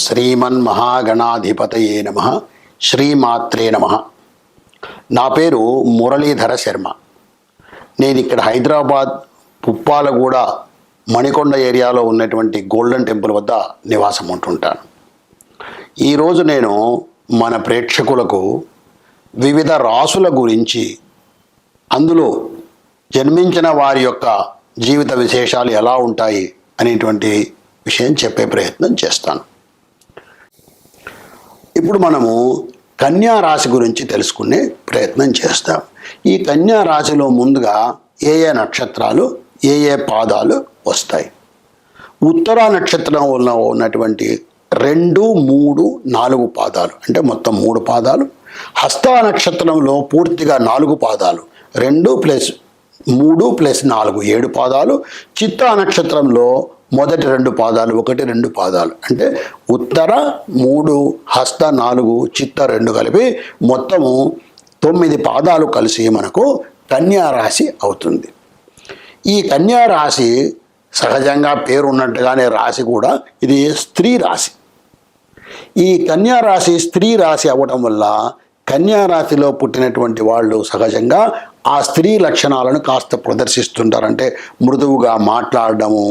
శ్రీమన్మహాగణాధిపతయే నమః. శ్రీమాత్రే నమః. నా పేరు మురళీధర శర్మ. నేను ఇక్కడ హైదరాబాద్ పుప్పాలగూడ మణికొండ ఏరియాలో ఉన్నటువంటి గోల్డెన్ టెంపుల్ వద్ద నివాసం ఉంటుంటాను. ఈరోజు నేను మన ప్రేక్షకులకు వివిధ రాసుల గురించి, అందులో జన్మించిన వారి యొక్క జీవిత విశేషాలు ఎలా ఉంటాయి అనేటువంటి విషయం చెప్పే ప్రయత్నం చేస్తాను. ఇప్పుడు మనము కన్యా రాశి గురించి తెలుసుకునే ప్రయత్నం చేస్తాం. ఈ కన్యా రాశిలో ముందుగా ఏ ఏ నక్షత్రాలు, ఏ ఏ పాదాలు వస్తాయి? ఉత్తర నక్షత్రంలో ఉన్నటువంటి 2, 3, 4 పాదాలు, అంటే మొత్తం 3 పాదాలు. హస్త నక్షత్రంలో పూర్తిగా 4 పాదాలు, 2 + 3 + 4 7 పాదాలు. చిత్తా నక్షత్రంలో మొదటి 2 పాదాలు, 1, 2 పాదాలు, అంటే ఉత్తర 3, హస్త 4, చిత్త 2 కలిపి మొత్తము 9 పాదాలు కలిసి మనకు కన్యా రాశి అవుతుంది. ఈ కన్యా రాశి సహజంగా పేరున్నట్టుగానే రాశి కూడా ఇది స్త్రీ రాశి. ఈ కన్యా రాశి స్త్రీ రాశి అవ్వటం వల్ల కన్యా రాశిలో పుట్టినటువంటి వాళ్ళు సహజంగా ఆ స్త్రీ లక్షణాలను కాస్త ప్రదర్శిస్తుంటారు. అంటే మృదువుగా మాట్లాడడము,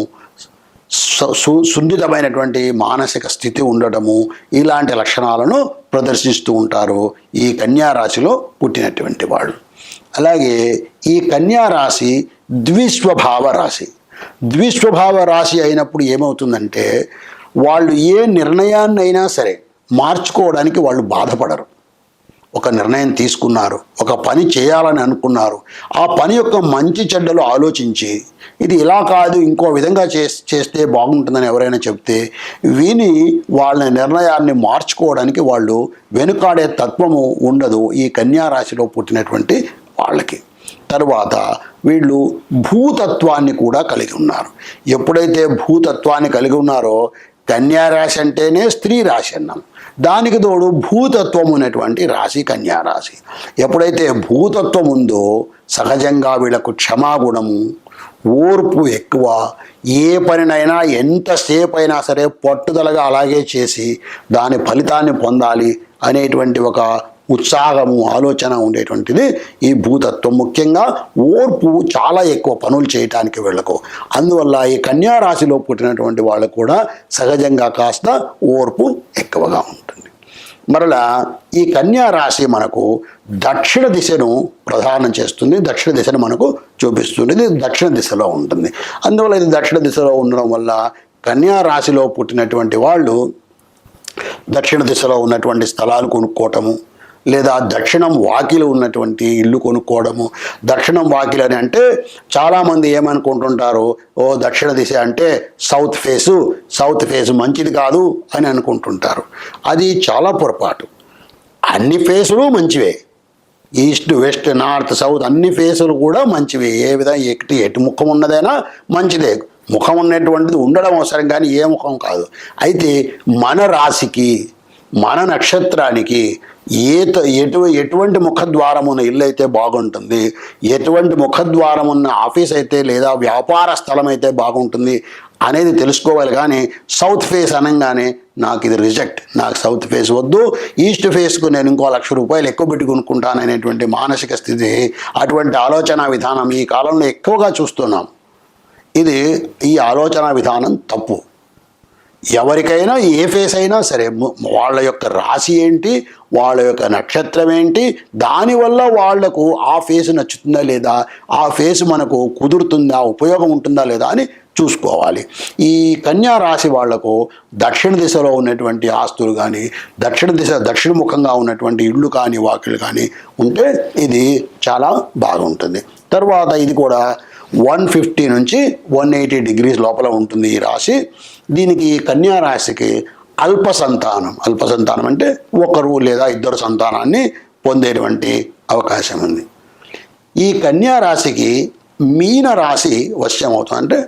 సున్నితమైనటువంటి మానసిక స్థితి ఉండటము, ఇలాంటి లక్షణాలను ప్రదర్శిస్తూ ఉంటారు ఈ కన్యా రాశిలో పుట్టినటువంటి వాళ్ళు. అలాగే ఈ కన్యా రాశి ద్విస్వభావ రాశి. ద్విస్వభావ రాశి అయినప్పుడు ఏమవుతుందంటే వాళ్ళు ఏ నిర్ణయాన్నైనా సరే మార్చుకోవడానికి వాళ్ళు బాధపడరు. ఒక నిర్ణయం తీసుకున్నారు, ఒక పని చేయాలని అనుకున్నారు, ఆ పని యొక్క మంచి చెడ్డలు ఆలోచించి ఇది ఇలా కాదు ఇంకో విధంగా చేస్తే బాగుంటుందని ఎవరైనా చెప్తే విని వాళ్ళ నిర్ణయాన్ని మార్చుకోవడానికి వాళ్ళు వెనుకాడే తత్వము ఉండదు ఈ కన్యా రాశిలో పుట్టినటువంటి వాళ్ళకి. తరువాత వీళ్ళు భూతత్వాన్ని కూడా కలిగి ఉన్నారు. ఎప్పుడైతే భూతత్వాన్ని కలిగి ఉన్నారో, కన్యా రాశి అంటేనే స్త్రీ రాశి అన్నాం, దానికి తోడు భూతత్వం ఉన్నటువంటి రాశి కన్యా రాశి. ఎప్పుడైతే భూతత్వం ఉందో సహజంగా వీళ్ళకు క్షమాగుణము, ఓర్పు ఎక్కువ. ఏ పనినైనా ఎంతసేపు అయినా సరే పట్టుదలగా అలాగే చేసి దాని ఫలితాన్ని పొందాలి అనేటువంటి ఒక ఉత్సాహము, ఆలోచన ఉండేటువంటిది ఈ భూతత్వం. ముఖ్యంగా ఓర్పు చాలా ఎక్కువ పనులు చేయటానికి వీళ్ళకు. అందువల్ల ఈ కన్యా రాశిలో పుట్టినటువంటి వాళ్ళకు కూడా సహజంగా కాస్త ఓర్పు ఎక్కువగా ఉంటుంది. మరలా ఈ కన్యా రాశి మనకు దక్షిణ దిశను ప్రధానం చేస్తుంది, దక్షిణ దిశను మనకు చూపిస్తుంది. ఇది దక్షిణ దిశలో ఉంటుంది. అందువల్ల ఇది దక్షిణ దిశలో ఉండడం వల్ల కన్యా రాశిలో పుట్టినటువంటి వాళ్ళు దక్షిణ దిశలో ఉన్నటువంటి స్థలాలు కొనుక్కోవటము, లేదా దక్షిణం వాకిలు ఉన్నటువంటి ఇల్లు కొనుక్కోవడము. దక్షిణం వాకిలు అని అంటే చాలామంది ఏమనుకుంటుంటారు, ఓ దక్షిణ దిశ అంటే సౌత్ ఫేసు మంచిది కాదు అని అనుకుంటుంటారు. అది చాలా పొరపాటు. అన్ని ఫేసులు మంచివే, ఈస్ట్, వెస్ట్, నార్త్, సౌత్ అన్ని ఫేసులు కూడా మంచివే. ఏ విధంగా ఎటు ముఖం ఉన్నదైనా మంచిదే. ముఖం ఉన్నటువంటిది ఉండడం అవసరం, కానీ ఏ ముఖం కాదు. అయితే మన రాశికి, మన నక్షత్రానికి ఎటువంటి ముఖద్వారం ఉన్న ఇల్లు అయితే బాగుంటుంది, ఎటువంటి ముఖద్వారం ఉన్న ఆఫీస్ అయితే లేదా వ్యాపార స్థలం అయితే బాగుంటుంది అనేది తెలుసుకోవాలి. కానీ సౌత్ ఫేస్ అనగానే నాకు ఇది రిజెక్ట్, నాకు సౌత్ ఫేస్ వద్దు, ఈస్ట్ ఫేస్కు నేను ఇంకో ₹1,00,000 ఎక్కువ పెట్టి కొనుక్కుంటాను అనేటువంటి మానసిక స్థితి, అటువంటి ఆలోచన విధానం ఈ కాలంలో ఎక్కువగా చూస్తున్నాం. ఇది ఈ ఆలోచన విధానం తప్పు. ఎవరికైనా ఏ ఫేస్ అయినా సరే వాళ్ళ యొక్క రాశి ఏంటి, వాళ్ళ యొక్క నక్షత్రం ఏంటి, దానివల్ల వాళ్లకు ఆ ఫేస్ నచ్చుతుందా లేదా, ఆ ఫేస్ మనకు కుదురుతుందా, ఉపయోగం ఉంటుందా లేదా అని చూసుకోవాలి. ఈ కన్యా రాశి వాళ్లకు దక్షిణ దిశలో ఉన్నటువంటి ఆస్తులు కానీ, దక్షిణముఖంగా ఉన్నటువంటి ఇళ్ళు కానీ, వాకిళ్ళు కానీ ఉంటే ఇది చాలా బాగుంటుంది. తర్వాత ఇది కూడా 150 నుంచి 180 డిగ్రీస్ లోపల ఉంటుంది ఈ రాశి. దీనికి కన్యా రాశికి అల్ప సంతానం అంటే 1 లేదా 2 సంతానాన్ని పొందేటువంటి అవకాశం ఉంది. ఈ కన్యా రాశికి మీన రాశి వశ్యం అవుతుంది. అంటే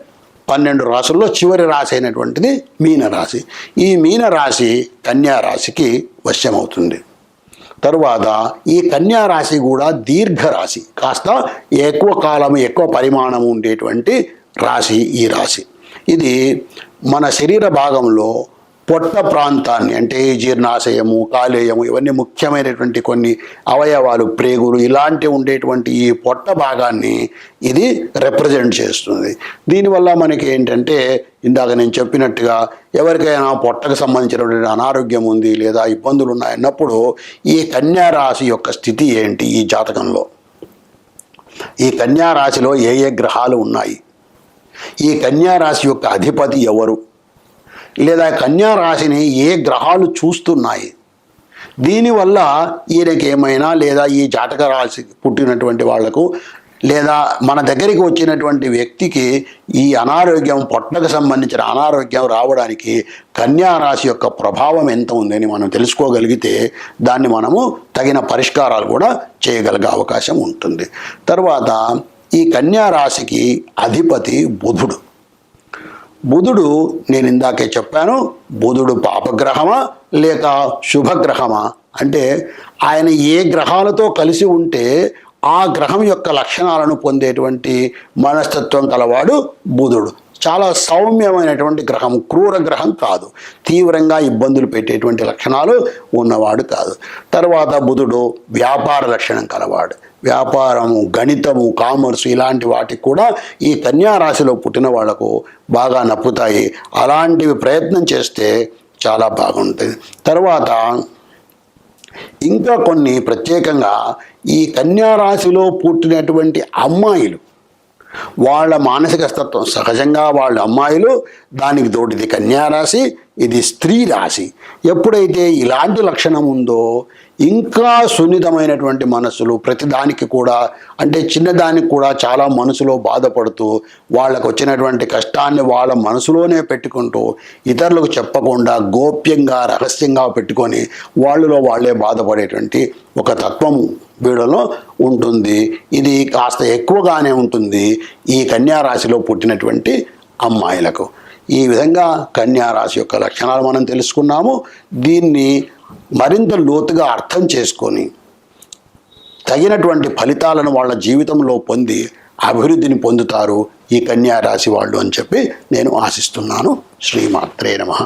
12 రాశుల్లో చివరి రాశి అయినటువంటిది మీన రాశి. ఈ మీన రాశి కన్యా రాశికి వశ్యం అవుతుంది. తరువాత ఈ కన్యా రాశి కూడా దీర్ఘ రాశి, కాస్త ఎక్కువ కాలం ఎక్కువ పరిమాణం ఉండేటువంటి రాశి ఈ రాశి. ఇది మన శరీర భాగంలో పొట్ట ప్రాంతాన్ని అంటే జీర్ణాశయము, కాలేయము ఇవన్నీ ముఖ్యమైనటువంటి కొన్ని అవయవాలు, ప్రేగులు ఇలాంటివి ఉండేటువంటి ఈ పొట్ట భాగాన్ని ఇది రిప్రజెంట్ చేస్తుంది. దీనివల్ల మనకి ఏంటంటే ఇందాక నేను చెప్పినట్టుగా ఎవరికైనా పొట్టకు సంబంధించినటువంటి అనారోగ్యం ఉంది లేదా ఇబ్బందులు ఉన్నాయన్నప్పుడు ఈ కన్యా రాశి యొక్క స్థితి ఏంటి, ఈ జాతకంలో ఈ కన్యా రాశిలో ఏ ఏ గ్రహాలు ఉన్నాయి, ఈ కన్యా రాశి యొక్క అధిపతి ఎవరు, లేదా కన్యా రాశిని ఏ గ్రహాలు చూస్తున్నాయి, దీనివల్ల ఈయనకి ఏమైనా లేదా ఈ జాతక రాశి పుట్టినటువంటి వాళ్లకు లేదా మన దగ్గరికి వచ్చినటువంటి వ్యక్తికి ఈ అనారోగ్యం, పొట్టకు సంబంధించిన అనారోగ్యం రావడానికి కన్యా రాశి యొక్క ప్రభావం ఎంత ఉందని మనం తెలుసుకోగలిగితే దాన్ని మనము తగిన పరిష్కారాలు కూడా చేయగలిగే అవకాశం ఉంటుంది. తర్వాత ఈ కన్యా రాశికి అధిపతి బుధుడు. బుధుడు నేను ఇందాకే చెప్పాను, బుధుడు పాపగ్రహమా లేక శుభగ్రహమా అంటే ఆయన ఏ గ్రహాలతో కలిసి ఉంటే ఆ గ్రహం యొక్క లక్షణాలను పొందేటువంటి మనస్తత్వం కలవాడు బుధుడు. చాలా సౌమ్యమైనటువంటి గ్రహం, క్రూర గ్రహం కాదు, తీవ్రంగా ఇబ్బందులు పెట్టేటువంటి లక్షణాలు ఉన్నవాడు కాదు. తర్వాత బుధుడు వ్యాపార లక్షణం కలవాడు, వ్యాపారము, గణితము, కామర్సు ఇలాంటి వాటికి కూడా ఈ కన్యా రాశిలో పుట్టిన వాళ్లకు బాగా నప్పుతాయి. అలాంటివి ప్రయత్నం చేస్తే చాలా బాగుంటుంది. తర్వాత ఇంకా కొన్ని ప్రత్యేకంగా ఈ కన్యా రాశిలో పుట్టినటువంటి అమ్మాయిలు వాళ్ళ మానసిక తత్వం సహజంగా వాళ్ళ అమ్మాయిలు, దానికి తోటిది కన్యా రాశి, ఇది స్త్రీ రాశి. ఎప్పుడైతే ఇలాంటి లక్షణం ఉందో ఇంకా సున్నితమైనటువంటి మనసులు, ప్రతిదానికి కూడా అంటే చిన్నదానికి కూడా చాలా మనసులో బాధపడుతూ వాళ్ళకు వచ్చినటువంటి కష్టాన్ని వాళ్ళ మనసులోనే పెట్టుకుంటూ ఇతరులకు చెప్పకుండా గోప్యంగా రహస్యంగా పెట్టుకొని వాళ్ళలో వాళ్ళే బాధపడేటువంటి ఒక తత్వం వీళ్ళలో ఉంటుంది. ఇది కాస్త ఎక్కువగానే ఉంటుంది ఈ కన్యా రాశిలో పుట్టినటువంటి అమ్మాయిలకు. ఈ విధంగా కన్యా రాశి యొక్క లక్షణాలు మనం తెలుసుకున్నాము. దీన్ని మరింత లోతుగా అర్థం చేసుకొని తగినటువంటి ఫలితాలను వాళ్ళ జీవితంలో పొంది అభివృద్ధిని పొందుతారు ఈ కన్యా రాశి వాళ్ళు అని చెప్పి నేను ఆశిస్తున్నాను. శ్రీమాత్రే నమః.